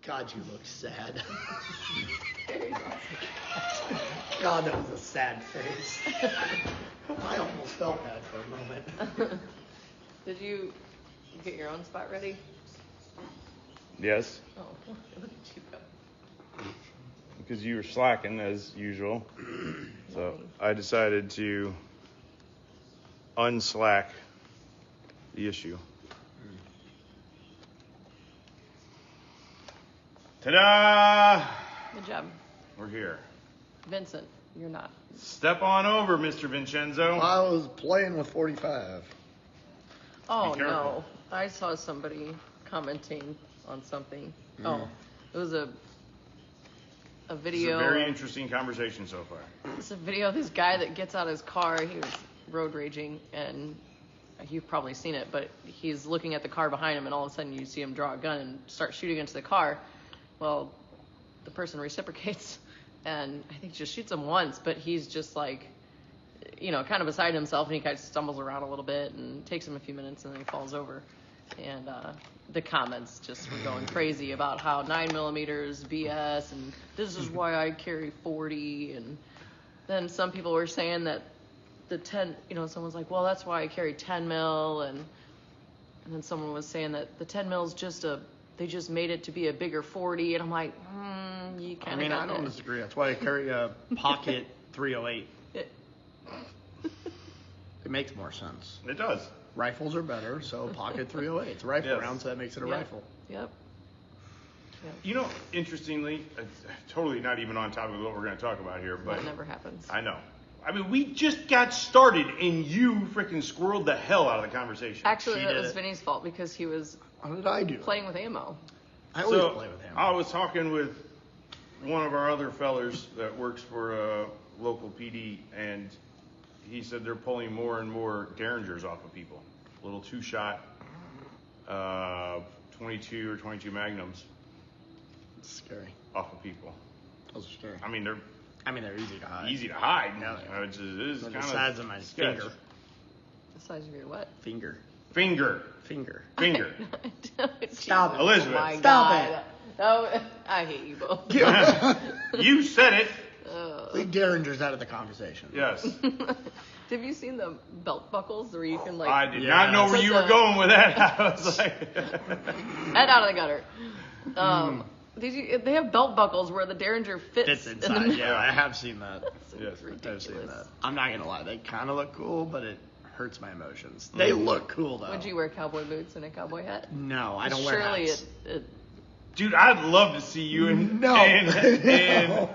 God, you look sad. God, that was a sad face. I almost felt bad for a moment. Did you get your own spot ready? Yes. Oh, look at you go. Because you were slacking as usual. So I decided to unslack the issue. Ta-da! Good job. We're here. Vincent, you're not. Step on over, Mr. Vincenzo. I was playing with 45. Oh, Be careful. no. I saw somebody commenting on something. Oh, it was a It's a video. very interesting conversation so far. It's a video of this guy that gets out of his car. He was road raging, and you've probably seen it, but he's looking at the car behind him, and all of a sudden you see him draw a gun and start shooting into the car. Well, the person reciprocates, and I think just shoots him once, but he's just like, kind of beside himself, and he kind of stumbles around a little bit, and it takes him a few minutes, and then he falls over. And the comments just were going crazy about how 9mm BS, and this is why I carry 40, and then some people were saying that the 10, someone's like, well, that's why I carry 10 mil, and then someone was saying that the 10 mil's they just made it to be a bigger 40, and I'm like, you kind of I don't disagree. That's why I carry a pocket 308. It makes more sense. It does. Rifles are better, so pocket 308. It's a rifle round, so that makes it a rifle. Yep. Interestingly, totally not even on topic of what we're going to talk about here, but That never happens. I know. I mean, we just got started, and you freaking squirreled the hell out of the conversation. Actually, She that did was it. Vinny's fault because he was How did I do? playing with ammo. I always play with him. I was talking with one of our other fellers that works for a local PD, and he said they're pulling more and more Derringers off of people. Little two-shot 22 or 22 Magnums It's scary. off of people. Those are scary. I mean, they're They're easy to hide. easy to hide. Yeah. It is They're kind the of size of my sketch. finger. The size of your what? Finger. Finger. Stop it. Elizabeth, Oh my stop God. Oh, I hate you both. You said it. Leave Derringers out of the conversation. Yes. Have you seen the belt buckles where you can like I did Yeah. not know where you were going with that. I was like, head out of the gutter? They have belt buckles where the Derringer fits It's in the inside. middle. Yeah, I have seen that. yes. I've Ridiculous. seen that. I'm not gonna lie, they kind of look cool, but it hurts my emotions. They look cool though. Would you wear cowboy boots and a cowboy hat? No, I don't wear Surely hats. Dude, I'd love to see you in No.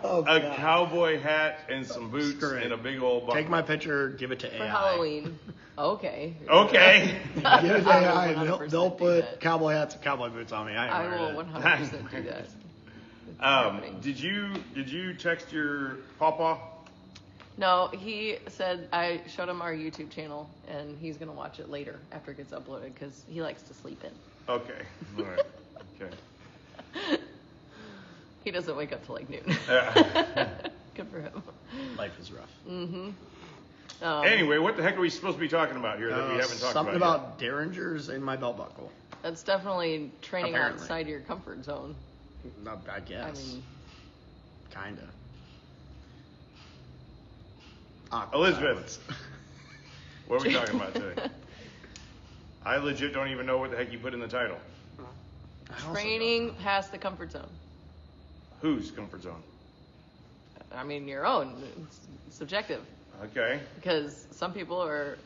Oh, a God. cowboy hat and some boots Screw it. and a big old buckle. Take my picture, give it to for AI. Halloween. Okay. Okay. Give it to I will AI. 100% They'll do put that. cowboy hats and cowboy boots on me. I ain't will wearing it. 100% do that. It's happening. Did you text your pawpaw? No, he said I showed him our YouTube channel, and he's gonna watch it later after it gets uploaded because he likes to sleep in. Okay. All right. Okay. He doesn't wake up till like noon. Good for him. Life is rough. Anyway, what the heck are we supposed to be talking about here that we haven't talked Something about about Derringers in my belt buckle. That's definitely training Apparently. outside your comfort zone. No, I guess. I mean, Kinda. Elizabeth. yet? What are we talking about today? I legit don't even know what the heck you put in the title. training past the comfort zone. Whose comfort zone? I mean, your own. It's subjective. Okay. Because some people are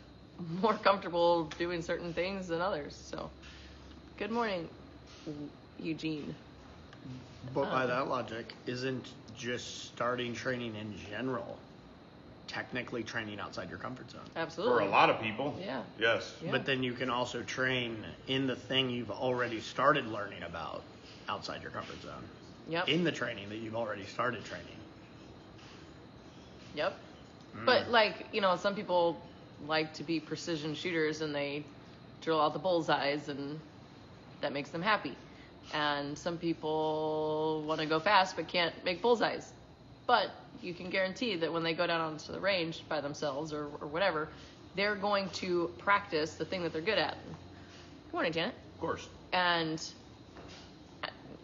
more comfortable doing certain things than others. So, good morning, Eugene. But by that logic, isn't just starting training in general technically training outside your comfort zone? Absolutely. For a lot of people. Yeah. Yes. Yeah. But then you can also train in the thing you've already started learning about outside your comfort zone. Yep. In the training that you've already started training. Yep. But like, some people like to be precision shooters and they drill out the bullseyes and that makes them happy. And some people want to go fast but can't make bullseyes. But you can guarantee that when they go down onto the range by themselves or whatever, they're going to practice the thing that they're good at. Good morning, Janet. Of course. And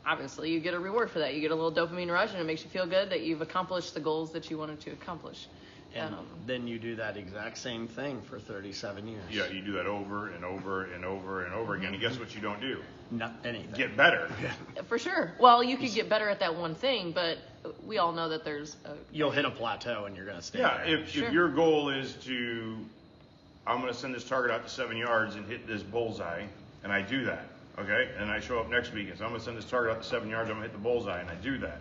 obviously you get a reward for that. You get a little dopamine rush, and it makes you feel good that you've accomplished the goals that you wanted to accomplish. And then you do that exact same thing for 37 years. Yeah, you do that over and over and over and over again. And guess what you don't do? Not anything. Get better. For sure. Well, you could get better at that one thing, but we all know that there's You'll hit a plateau and you're going to stay Yeah, there. if your goal is I'm going to send this target out to 7 yards and hit this bullseye, and I do that, okay? And I show up next week and so I'm going to send this target out to 7 yards, I'm going to hit the bullseye, and I do that,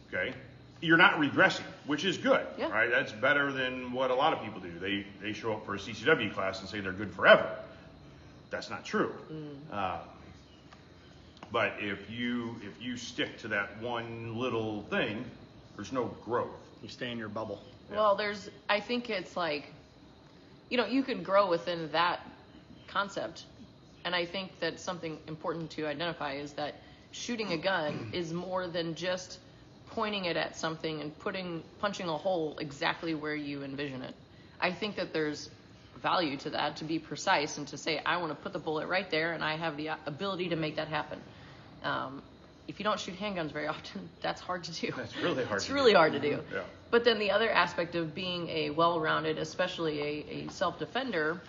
okay? You're not regressing, which is good, Yeah. right? That's better than what a lot of people do. They show up for a CCW class and say they're good forever. That's not true. But if you stick to that one little thing, there's no growth. You stay in your bubble. Well, I think it's like, you can grow within that concept. And I think that something important to identify is that shooting a gun is more than just pointing it at something and punching a hole exactly where you envision it. I think that there's value to that, to be precise and to say, I want to put the bullet right there and I have the ability to make that happen. If you don't shoot handguns very often, that's hard to do. That's really hard. It's really hard to do. Yeah. But then the other aspect of being a well-rounded, especially a self-defender,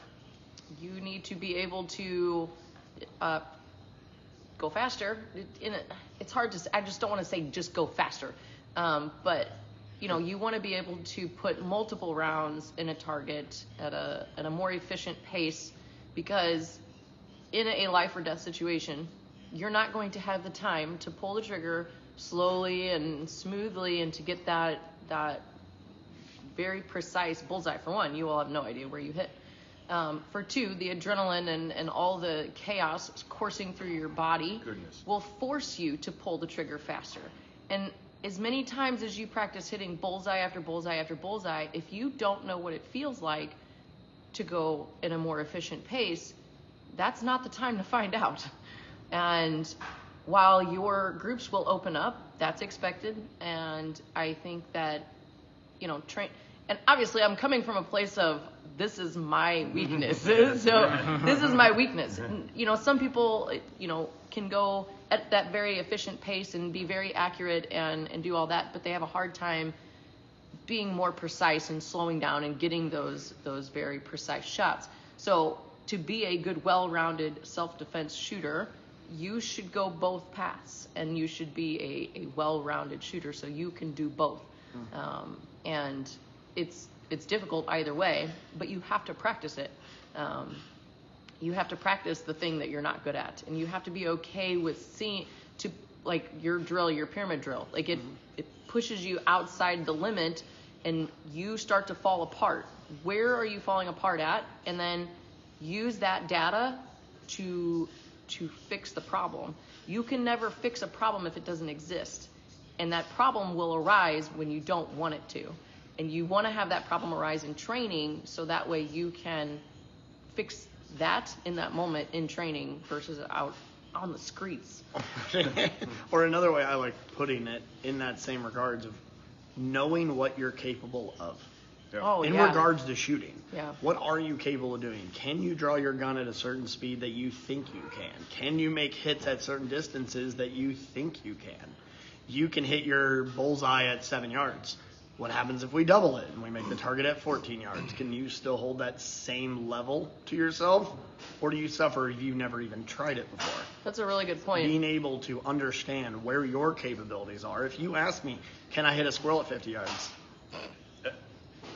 you need to be able to go faster. It's hard to. I just don't want to say just go faster, but you want to be able to put multiple rounds in a target at a more efficient pace, because in a life or death situation, you're not going to have the time to pull the trigger slowly and smoothly and to get that very precise bullseye. For one, you will have no idea where you hit. For two, the adrenaline and all the chaos coursing through your body will force you to pull the trigger faster. And as many times as you practice hitting bullseye after bullseye after bullseye, if you don't know what it feels like to go in a more efficient pace, that's not the time to find out. And while your groups will open up, that's expected. And I think that, and obviously I'm coming from a place of, this is my weakness. So this is my weakness. Some people, can go at that very efficient pace and be very accurate and do all that, but they have a hard time being more precise and slowing down and getting those very precise shots. So to be a good, well-rounded self-defense shooter, you should go both paths, and you should be a well-rounded shooter so you can do both. And it's difficult either way, but you have to practice it. You have to practice the thing that you're not good at, and you have to be okay with like your drill, your pyramid drill. Like it pushes you outside the limit, and you start to fall apart. Where are you falling apart at? And then use that data to fix the problem. You can never fix a problem if it doesn't exist, and that problem will arise when you don't want it to. And you want to have that problem arise in training, so that way you can fix that in that moment in training versus out on the streets. Or another way I like putting it in that same regards of knowing what you're capable of. Yeah. Oh, In yeah. regards to shooting, Yeah. what are you capable of doing? Can you draw your gun at a certain speed that you think you can? Can you make hits at certain distances that you think you can? You can hit your bullseye at 7 yards. What happens if we double it and we make the target at 14 yards? Can you still hold that same level to yourself? Or do you suffer if you've never even tried it before? That's a really good point. Being able to understand where your capabilities are. If you ask me, can I hit a squirrel at 50 yards?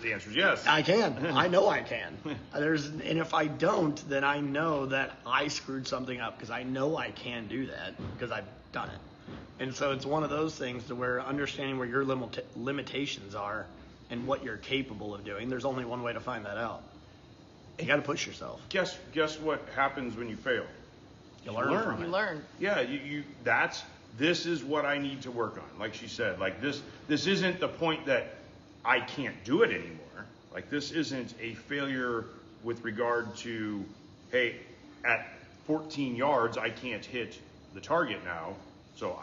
The answer is yes. I can. I know I can. And if I don't, then I know that I screwed something up, because I know I can do that because I've done it. And so it's one of those things to where understanding where your limitations are and what you're capable of doing, there's only one way to find that out. You got to push yourself. Guess what happens when you fail? You learn from You it. learn. Yeah, this is what I need to work on. Like she said, like this isn't the point that I can't do it anymore. Like this isn't a failure with regard to, hey, at 14 yards I can't hit the target now, so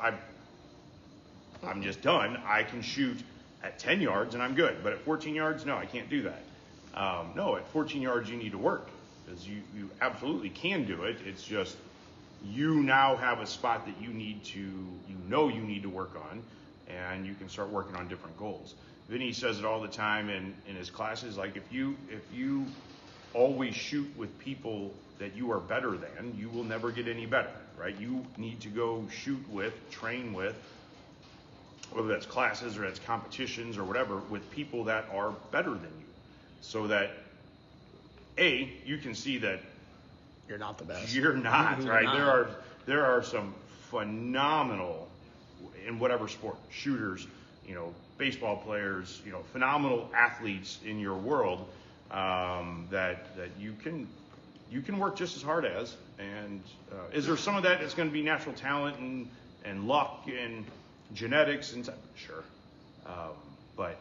I'm just done. I can shoot at 10 yards and I'm good, but at 14 yards, no, I can't do that. No, at 14 yards you need to work, because you absolutely can do it. It's just you now have a spot that you need to work on, and you can start working on different goals. Vinny says it all the time in his classes, like if you always shoot with people that you are better than, you will never get any better, right? You need to go shoot with, train with, whether that's classes or that's competitions or whatever, with people that are better than you, so that you can see that You're not the best. you're not, You're right? not. There are some phenomenal, in whatever sport, shooters, baseball players, phenomenal athletes in your world, that you can work just as hard as. And is there some of that that's going to be natural talent and luck and genetics and sure, but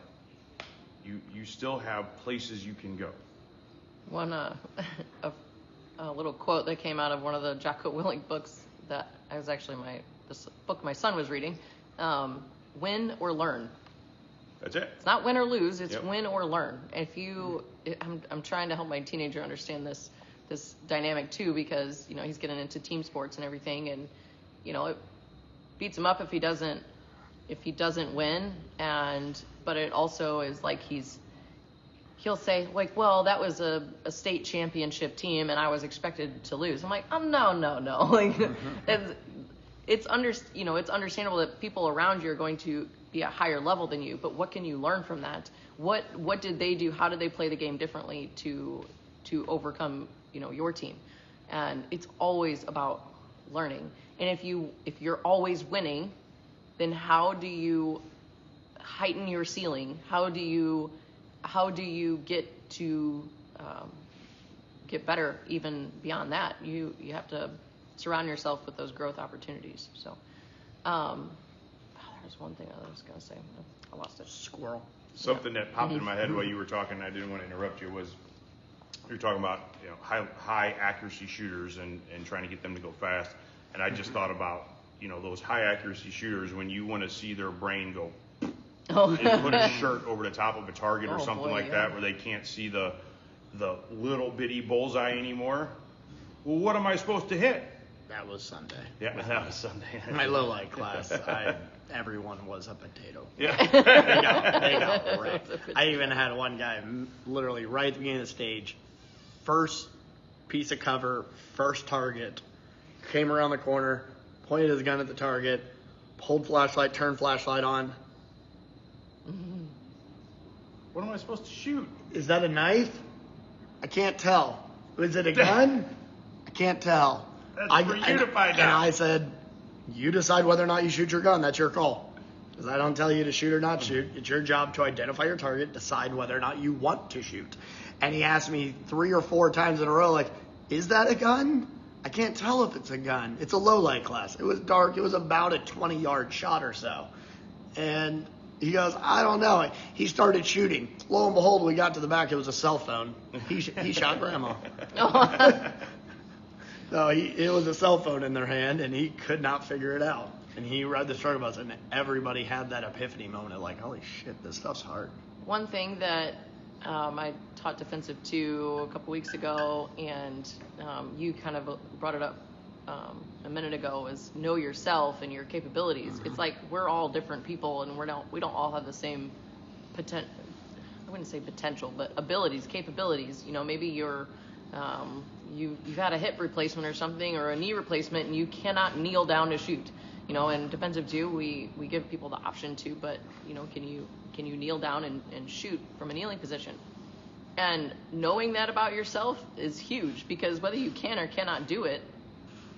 you still have places you can go. One a little quote that came out of one of the Jocko Willink books that I was actually this book my son was reading. Win or learn. That's it. It's not win or lose. It's Yep. win or learn. I'm trying to help my teenager understand this dynamic too, because he's getting into team sports and everything, and it beats him up if he doesn't win, but it also is like he'll say, like, well, that was a state championship team and I was expected to lose. I'm like, oh, no. Like, it's understandable that people around you are going to be a higher level than you, but what can you learn from that? What did they do? How did they play the game differently to overcome, your team? And it's always about learning. And if you're always winning, then how do you heighten your ceiling? How do you get to get better even beyond that? You have to surround yourself with those growth opportunities. So, there's one thing I was gonna say. I lost it. Squirrel. Something that popped in my head while you were talking, I didn't want to interrupt you, was you were talking about high accuracy shooters and trying to get them to go fast. And I just thought about those high accuracy shooters when you want to see their brain go and put a shirt over the top of a target or something like that, where they can't see the little bitty bullseye anymore. Well, what am I supposed to hit? That was Sunday. Yeah, that was Sunday. My low light class, everyone was a potato. Yeah. They got wrecked. I even had one guy literally right at the beginning of the stage, first piece of cover, first target, came around the corner, pointed his gun at the target, pulled flashlight, turned flashlight on. What am I supposed to shoot? Is that a knife? I can't tell. Is it a gun? I can't tell. That's for you to find and out. I said, you decide whether or not you shoot your gun. That's your call. Because I don't tell you to shoot or not shoot. It's your job to identify your target, decide whether or not you want to shoot. And he asked me 3 or 4 times in a row, like, is that a gun? I can't tell if it's a gun. It's a low light class. It was dark. It was about a 20-yard shot or so. And he goes, I don't know. He started shooting. Lo and behold, we got to the back. It was a cell phone. He shot grandma. No, it was a cell phone in their hand, and he could not figure it out. And he read the struggle bus, and everybody had that epiphany moment of like, holy shit, this stuff's hard. One thing that I taught Defensive 2 a couple weeks ago, and you kind of brought it up a minute ago, is know yourself and your capabilities. It's like we're all different people, and we don't all have the same potential. I wouldn't say potential, but abilities, capabilities. Maybe you've had a hip replacement or something, or a knee replacement, and you cannot kneel down to shoot. In Defensive 2, we give people the option to, but can you kneel down and shoot from a kneeling position? And knowing that about yourself is huge, because whether you can or cannot do it,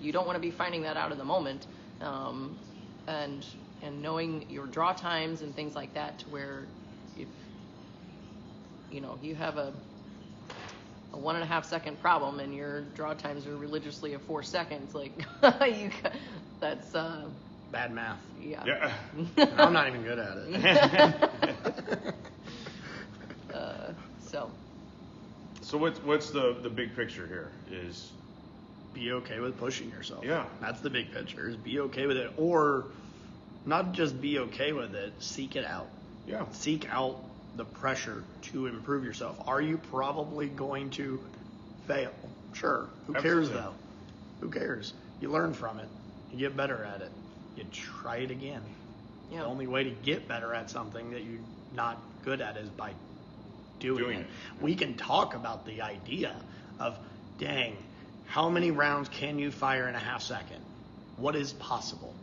you don't want to be finding that out in the moment. And knowing your draw times and things like that, to where if you have a 1.5 second problem and your draw times are religiously at 4 seconds, like that's Bad math. yeah. I'm not even good at it. So what's the big picture here is Be okay with pushing yourself. Yeah. That's the big picture, is be okay with it. Or not just be okay with it, seek it out. yeah. Seek out the pressure to improve yourself. Are you probably going to fail? Sure. Who cares, Absolutely. though? Who cares? You learn from it. You get better at it. You try it again. Yeah. The only way to get better at something that you're not good at is by doing it. We can talk about the idea of, dang, how many rounds can you fire in a half second? What is possible?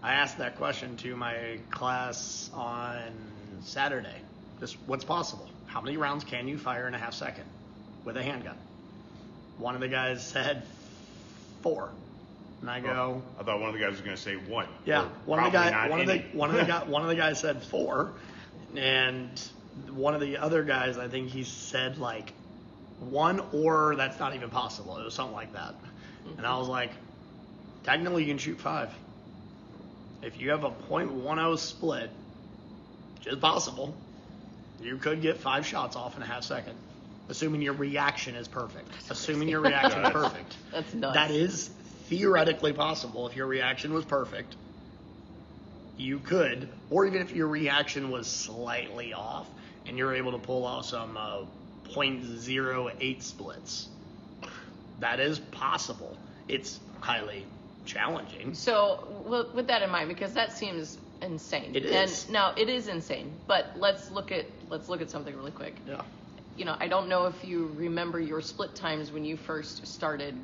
I asked that question to my class on Saturday. Just what's possible? How many rounds can you fire in a half second with a handgun? One of the guys said 4. And I go, I thought one of the guys was going to say 1. yeah, Or one of probably the guys said 4, and one of the other guys, I think he said like 1, or that's not even possible. It was something like that. And I was like, technically you can shoot 5. If you have a .10 split, which is possible, you could get 5 shots off in a half second, assuming your reaction is perfect. Assuming your reaction is perfect. That's nuts. That is theoretically possible. If your reaction was perfect, you could, or even if your reaction was slightly off and you're able to pull off some .08 splits, that is possible. It's highly challenging. So with that in mind, because that seems insane. It is. And no, it is insane. But let's look at something really quick. Yeah. You know, I don't know if you remember your split times when you first started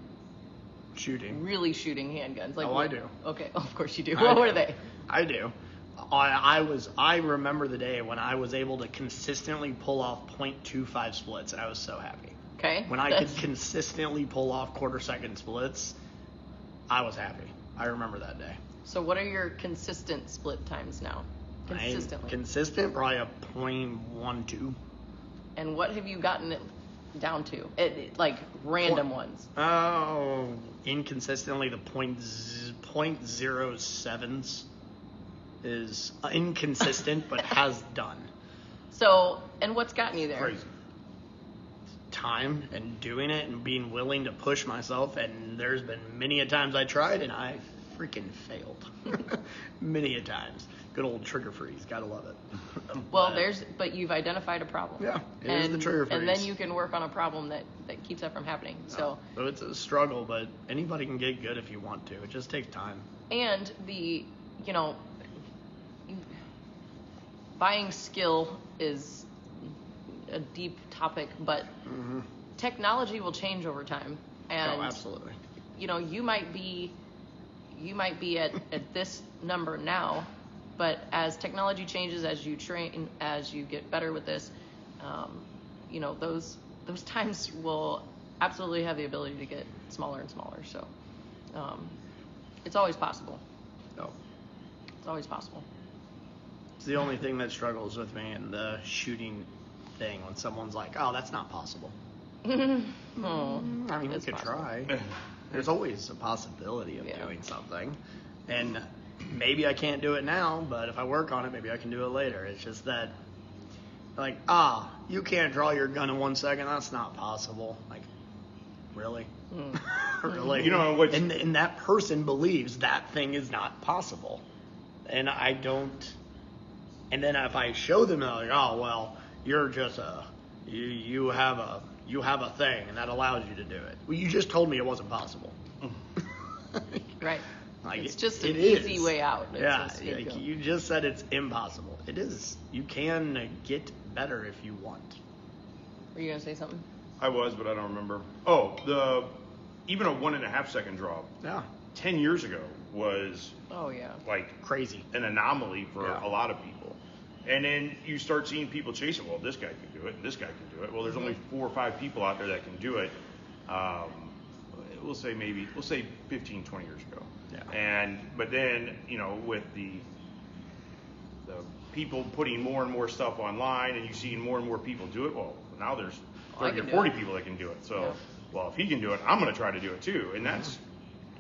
Shooting. really shooting handguns. Like, Oh, I do. Okay, of course you do. I What do. were they? I do. I remember the day when I was able to consistently pull off .25 splits, and I was so happy. Okay. When I could consistently pull off quarter-second splits, I was happy. I remember that day. So what are your consistent split times now? Consistently. Consistent, probably a .12. And what have you gotten it down to? Like random ones. Oh, inconsistently the .07s is inconsistent, but has done. So, and what's gotten you there? Crazy. Time and doing it and being willing to push myself, and there's been many a times I tried and I freaking failed. Many a times. Good old trigger freeze, gotta love it. Well, but you've identified a problem. Yeah, it is the trigger freeze. And then you can work on a problem that keeps that from happening. So it's a struggle, but anybody can get good if you want to. It just takes time. and buying skill is a deep topic, but technology will change over time. And Oh, absolutely. you might be at this number now, but as technology changes, as you train, as you get better with this, those times will absolutely have the ability to get smaller and smaller. So it's always possible. No. It's always possible. It's the only thing that struggles with me in the shooting thing when someone's like, oh, that's not possible. Oh, I mean, we it's could possible. try. There's always a possibility of Yeah. doing something. And maybe I can't do it now, but if I work on it, maybe I can do it later. It's just that, like, you can't draw your gun in 1 second. That's not possible. Like, really? Really? You know what's- And that person believes that thing is not possible. And I don't. And then if I show them, they're like, oh, well, you're just you have a thing, and that allows you to do it. Well, you just told me it wasn't possible. Right. Like, It's just it an easy is. way out. It's Yeah, a scapegoat. like you just said it's impossible. It is. You can get better if you want. Were you gonna say something? I was, but I don't remember. Even a 1.5 second draw Yeah, 10 years ago was Oh yeah. like crazy. an anomaly for Yeah. a lot of people. And then you start seeing people chase it. Well, this guy can do it. This guy can do it. Well, there's only 4 or 5 people out there that can do it. We'll say 15, 20 years ago. Yeah. But then, with the people putting more and more stuff online and you seeing more and more people do it, well, now there's I 30 or can do 40 it. people that can do it. So, Yeah. well, if he can do it, I'm going to try to do it too. And that's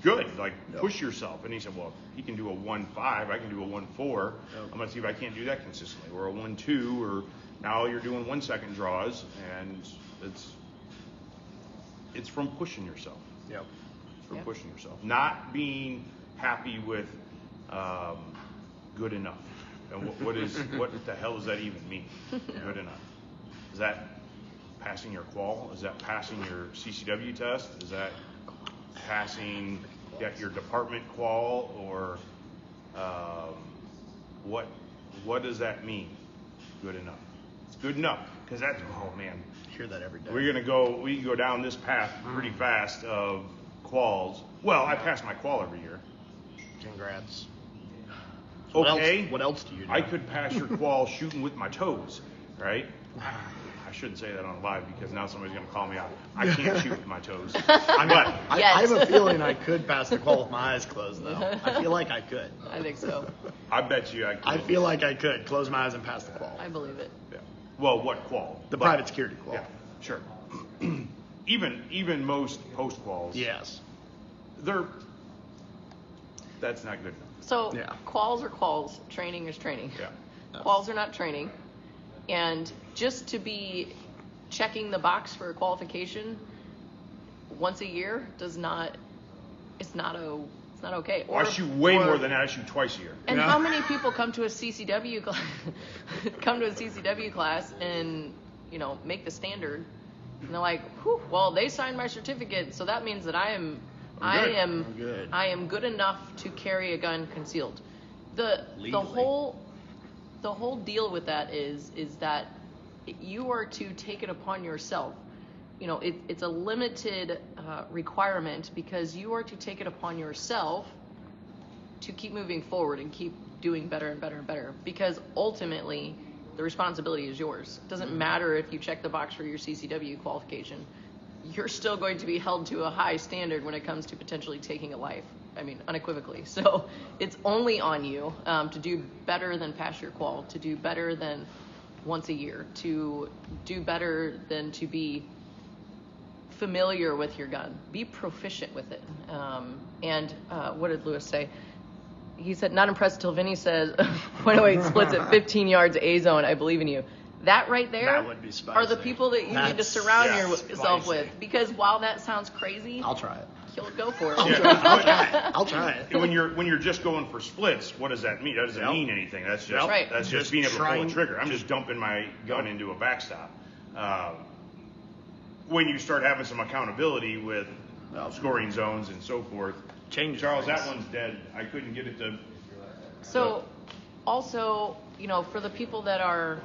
good. Like, Yep. push yourself. And he said, well, if he can do a 1.5, I can do a 1.4. Yep. I'm going to see if I can't do that consistently. Or a 1.2, or now you're doing 1 second draws, and it's from pushing yourself. Yep. It's from Yeah. pushing yourself. Not being happy with good enough. And what the hell does that even mean? Good enough. Is that passing your qual? Is that passing your CCW test? Is that passing got your department qual, or what does that mean? Good enough. It's good enough, because that's, oh man, I hear that every day. we can go down this path pretty fast of quals. Well, I pass my qual every year. Congrats. So Okay. What else do you do? I could pass your qual shooting with my toes, right? I shouldn't say that on live because now somebody's going to call me out. I can't shoot with my toes. But I Yes. have a feeling I could pass the qual with my eyes closed, though. I feel like I could. I think so. I bet you I could. I feel like I could close my eyes and pass the qual. I believe it. Yeah. Well, what qual? The But- private security qual. Yeah, sure. even most post quals. Yes. That's not good enough. So Yeah. quals are quals, training is training. Yeah. Quals are not training. And just to be checking the box for a qualification once a year it's not okay. I shoot way more than that. I shoot twice a year. And Yeah. how many people come to a CCW class and, make the standard, and they're like, whew, well, they signed my certificate, so that means that I'm good. I am good enough to carry a gun concealed. The Legally. whole deal with that is that you are to take it upon yourself. It's a limited requirement, because you are to take it upon yourself to keep moving forward and keep doing better and better and better, because ultimately the responsibility is yours. It doesn't matter if you check the box for your CCW qualification. You're still going to be held to a high standard when it comes to potentially taking a life. I mean, unequivocally. So it's only on you to do better than pass your qual, to do better than once a year, to do better than to be familiar with your gun. Be proficient with it. And what did Lewis say? He said, not impressed till Vinny says, .08 splits at 15 yards A zone. I believe in you. That right there That would be spicy. are the people that you need to That's- surround yeah, yourself spicy. with. Because while that sounds crazy, I'll try it. you'll go for it. I'll try it. When you're just going for splits, what does that mean? That doesn't Yep. mean anything. That's just Right. that's Just just being able to pull trying- a trigger. I'm just dumping my gun into a backstop. When you start having some accountability with scoring zones and so forth, Changes Charles, things. that one's dead. I couldn't get it to. So, also, for the people that are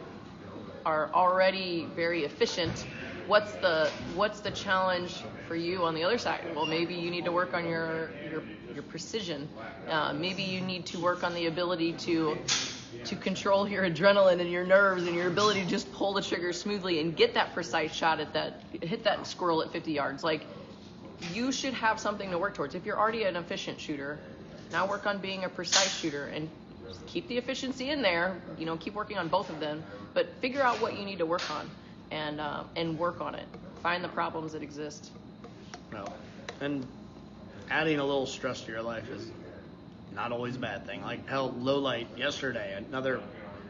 already very efficient, what's the challenge for you on the other side? Well, maybe you need to work on your precision. Maybe you need to work on the ability to control your adrenaline and your nerves and your ability to just pull the trigger smoothly and get that precise shot hit that squirrel at 50 yards. Like, you should have something to work towards. If you're already an efficient shooter, now work on being a precise shooter and keep the efficiency in there. Keep working on both of them, but figure out what you need to work on and work on it. Find the problems that exist. No. And adding a little stress to your life is not always a bad thing. Like, hell, low light yesterday.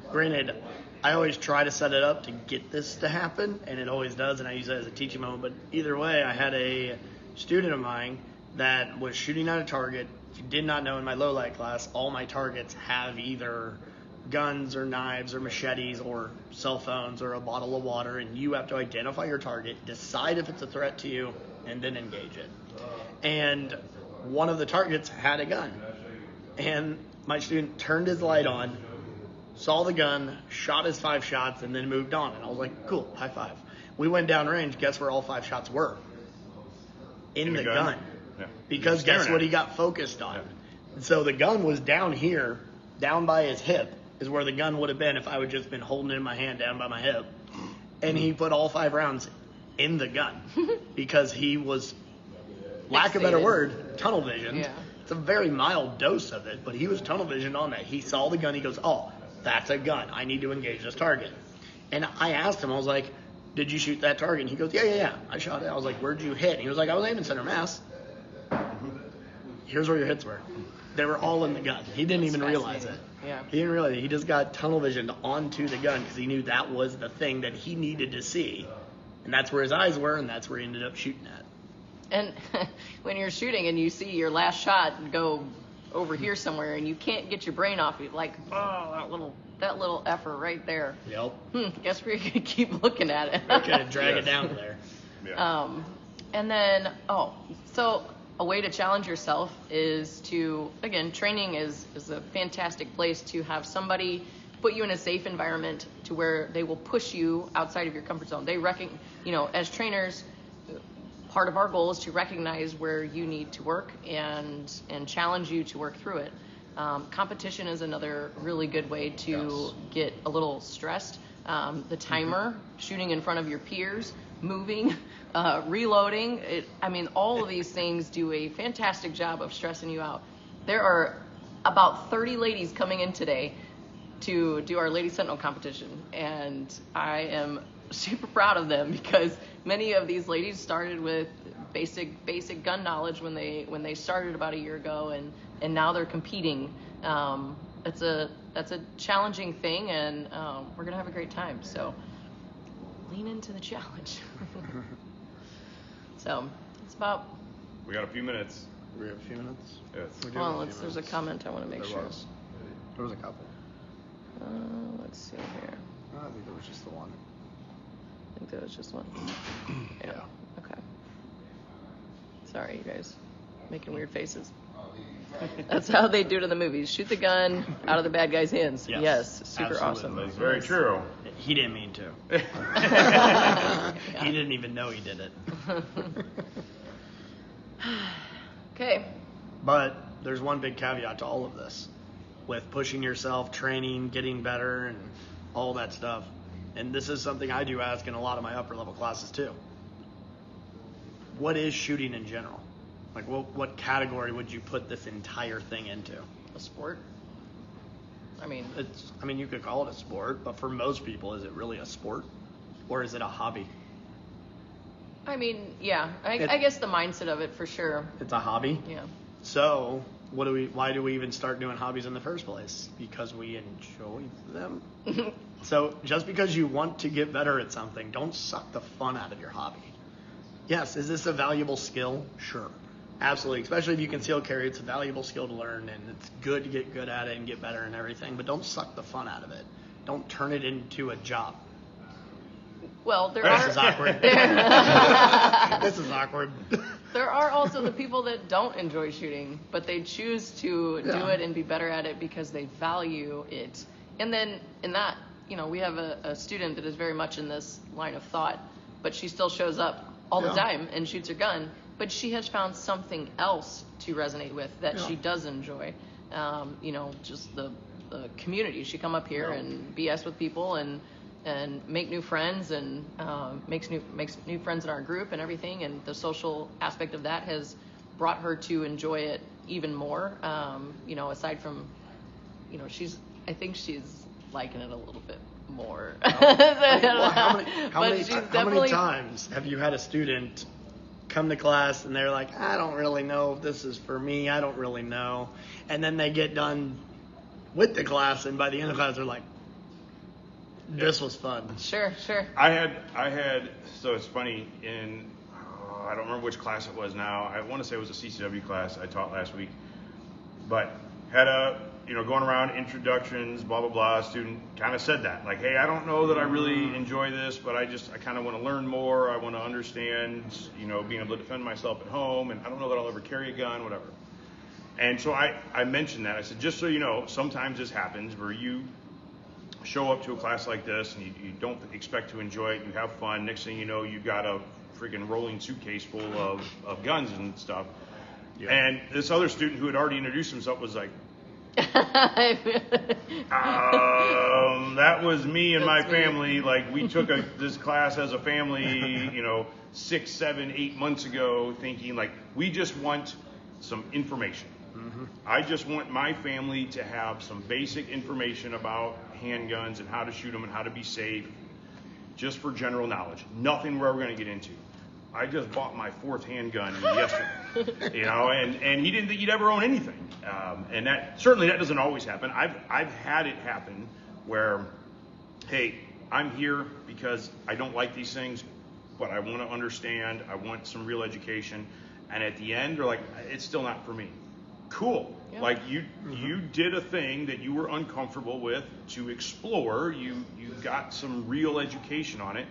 Granted, I always try to set it up to get this to happen, and it always does, and I use it as a teaching moment. But either way, I had a student of mine that was shooting at a target. If you did not know, in my low light class, all my targets have either guns or knives or machetes or cell phones or a bottle of water, and you have to identify your target, decide if it's a threat to you, and then engage it. And one of the targets had a gun, and my student turned his light on, saw the gun, shot his 5 shots, and then moved on. And I was like, cool, high five. We went down range. Guess where all 5 shots were? In the gun. Yeah. Because Staring guess at what it. he got focused on? And so the gun was down here, down by his hip, is where the gun would have been if I would just been holding it in my hand down by my hip. And he put all 5 rounds in the gun because he was, lack of a better Fixated. word, tunnel visioned. Yeah. It's a very mild dose of it, but he was tunnel visioned on that. He saw the gun. He goes, oh, that's a gun. I need to engage this target. And I asked him, I was like, did you shoot that target? And he goes, yeah. I shot it. I was like, where'd you hit? And he was like, I was aiming center mass. Here's where your hits were. They were all in the gun. He didn't even realize it. Yeah. He didn't realize it. He just got tunnel visioned onto the gun because he knew that was the thing that he needed to see. And that's where his eyes were, and that's where he ended up shooting at. And when you're shooting and you see your last shot go over here somewhere and you can't get your brain off it, like, oh, that little effort right there. Yep. Guess we're gonna keep looking at it. Okay, drag it Yes. down to there. Yeah. And then, so a way to challenge yourself is to, again, training is a fantastic place to have somebody put you in a safe environment to where they will push you outside of your comfort zone. They as trainers, part of our goal is to recognize where you need to work and challenge you to work through it. Competition is another really good way to get a little stressed. The timer, shooting in front of your peers, moving, reloading. All of these things do a fantastic job of stressing you out. There are about 30 ladies coming in today to do our Lady Sentinel competition, and I am super proud of them because many of these ladies started with basic gun knowledge when they started about a year ago, and now they're competing. That's a challenging thing, and we're gonna have a great time. So lean into the challenge. So it's about. We got a few minutes. We have a few minutes. Yes. We do Well, have a few there's a minutes. comment I want to make sure. There was a couple. Let's see here. I think there was just the one. I think there was just one. Yeah. Okay. Sorry, you guys, making weird faces. That's how they do it in the movies. Shoot the gun out of the bad guy's hands. Yes, super absolutely. awesome. That's very true. He didn't mean to. He didn't even know he did it. Okay. But there's one big caveat to all of this. With pushing yourself, training, getting better, and all that stuff. And this is something I do ask in a lot of my upper level classes too. What is shooting in general? Like what category would you put this entire thing into? A sport. You could call it a sport, but for most people, is it really a sport? Or is it a hobby? I guess the mindset of it for sure. It's a hobby? Yeah. So, why do we even start doing hobbies in the first place? Because we enjoy them? So, just because you want to get better at something, don't suck the fun out of your hobby. Yes, is this a valuable skill? Sure. Absolutely. Especially if you conceal carry, it's a valuable skill to learn, and it's good to get good at it and get better and everything, but don't suck the fun out of it. Don't turn it into a job. Well, there This are. is awkward. This is awkward. There are also the people that don't enjoy shooting, but they choose to do it and be better at it because they value it. And then in that, we have a student that is very much in this line of thought, but she still shows up all the time and shoots her gun. But she has found something else to resonate with that she does enjoy. Just the community. She come up here and BS with people and make new friends and makes new friends in our group and everything. And the social aspect of that has brought her to enjoy it even more. Aside from, I think she's liking it a little bit more. How many times have you had a student come to class and they're like, I don't really know if this is for me, I don't really know. And then they get done with the class, and by the end of the class, they're like, this was fun. Sure. I had, so it's funny, I don't remember which class it was now. I want to say it was a CCW class I taught last week. But had going around introductions, blah, blah, blah, student kind of said that. Like, hey, I don't know that I really enjoy this, but I kind of want to learn more. I want to understand, being able to defend myself at home, and I don't know that I'll ever carry a gun, whatever. And so I mentioned that. I said, just so you know, sometimes this happens where you show up to a class like this and you don't expect to enjoy it, you have fun. Next thing you know, you've got a freaking rolling suitcase full of guns and stuff. Yeah. And this other student who had already introduced himself was like, that was me and my family. Like, we took this class as a family, 6, 7, 8 months ago, thinking like, we just want some information. Mm-hmm. I just want my family to have some basic information about handguns and how to shoot them and how to be safe, just for general knowledge. Nothing we're ever going to get into. I just bought my 4th handgun yesterday, and he didn't think he'd ever own anything. And that doesn't always happen. I've had it happen where, hey, I'm here because I don't like these things, but I want to understand. I want some real education. And at the end, they're like, it's still not for me. Cool. Yeah. Like you did a thing that you were uncomfortable with to explore. You got some real education on it.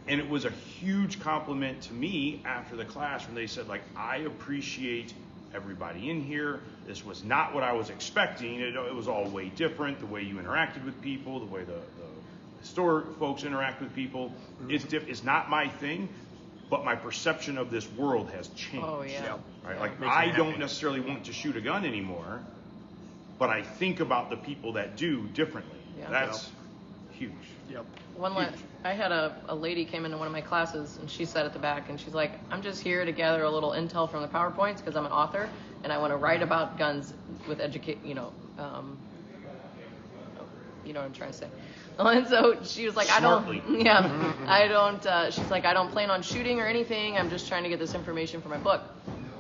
And it was a huge compliment to me after the class when they said, like, I appreciate everybody in here. This was not what I was expecting. It was all way different. The way you interacted with people, the way the store folks interact with people, it's not my thing, but my perception of this world has changed. Oh, yeah. Right? Like, Makes me I don't happy. necessarily want to shoot a gun anymore, but I think about the people that do differently. Yeah. That's huge. Yep. I had a lady came into one of my classes, and she sat at the back, and she's like, I'm just here to gather a little intel from the PowerPoints because I'm an author, and I want to write about guns with you know what I'm trying to say. And so she was like, Smartly. she's like, I don't plan on shooting or anything. I'm just trying to get this information for my book.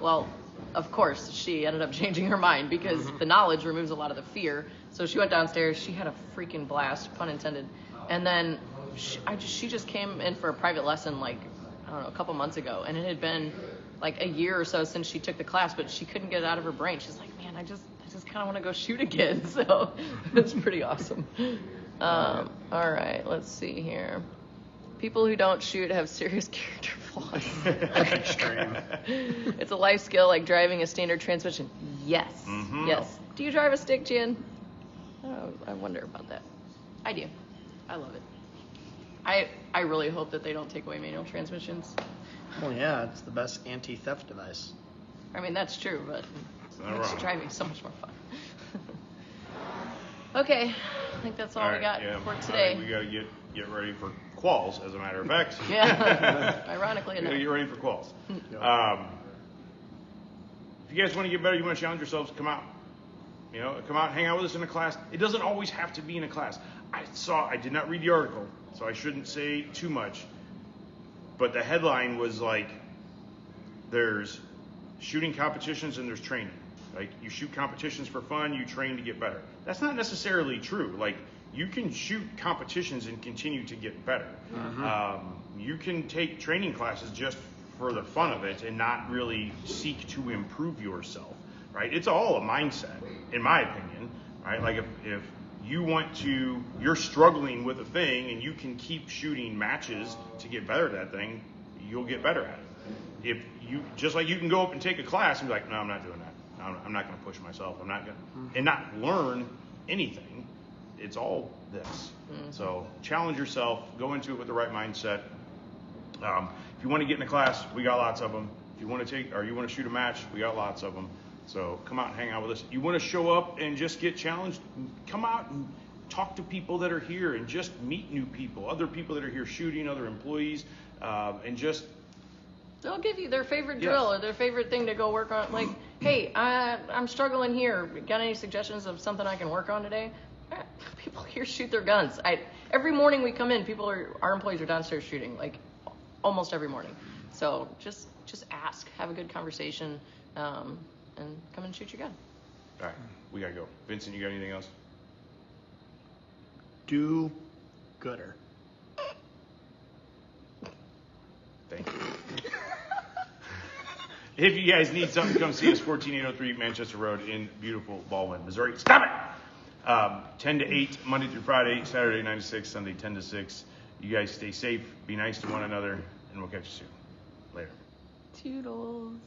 Well, of course, she ended up changing her mind because the knowledge removes a lot of the fear. So she went downstairs. She had a freaking blast, pun intended. And then she just came in for a private lesson, like, I don't know, a couple months ago. And it had been like a year or so since she took the class, but she couldn't get it out of her brain. She's like, man, I just kind of want to go shoot again. So it's pretty awesome. All right, let's see here. People who don't shoot have serious character flaws. Extreme. It's a life skill like driving a standard transmission. Yes. Mhm. Yes. Do you drive a stick, Jan? Oh, I wonder about that. I do. I love it. I really hope that they don't take away manual transmissions. Well, yeah, it's the best anti-theft device. I mean, that's true, but not it makes wrong. driving so much more fun. Okay, I think that's all we got for I today. think we got to get ready for quals, as a matter of fact. Yeah, ironically We got to get enough. ready for quals. If you guys want to get better, you want to challenge yourselves, come out. You know, come out, hang out with us in a class. It doesn't always have to be in a class. I did not read the article, so I shouldn't say too much. But the headline was like, there's shooting competitions and there's training. Like, you shoot competitions for fun, you train to get better. That's not necessarily true. Like, you can shoot competitions and continue to get better. You can take training classes just for the fun of it and not really seek to improve yourself, right? It's all a mindset, in my opinion, right? Like, if you're struggling with a thing and you can keep shooting matches to get better at that thing, you'll get better at it. If you, just like you can go up and take a class and be like, no, I'm not doing that. I'm not going to push myself. I'm not going to, and not learn anything. It's all this. So challenge yourself, go into it with the right mindset. If you want to get in a class, we got lots of them. If you want to shoot a match, we got lots of them. So come out and hang out with us. You want to show up and just get challenged? Come out and talk to people that are here and just meet new people, other people that are here shooting, other employees, and just. They'll give you their favorite Yes. drill or their favorite thing to go work on. Like, hey, I'm struggling here. Got any suggestions of something I can work on today? People here shoot their guns. Every morning we come in, our employees are downstairs shooting, like almost every morning. So just ask, have a good conversation, and come and shoot your gun. All right, we gotta go. Vincent, you got anything else? Do gooder. Thank you. If you guys need something, come see us, 14803 Manchester Road in beautiful Baldwin, Missouri. Stop it! 10 to 8, Monday through Friday, Saturday 9 to 6, Sunday 10 to 6. You guys stay safe, be nice to one another, and we'll catch you soon. Later. Toodles.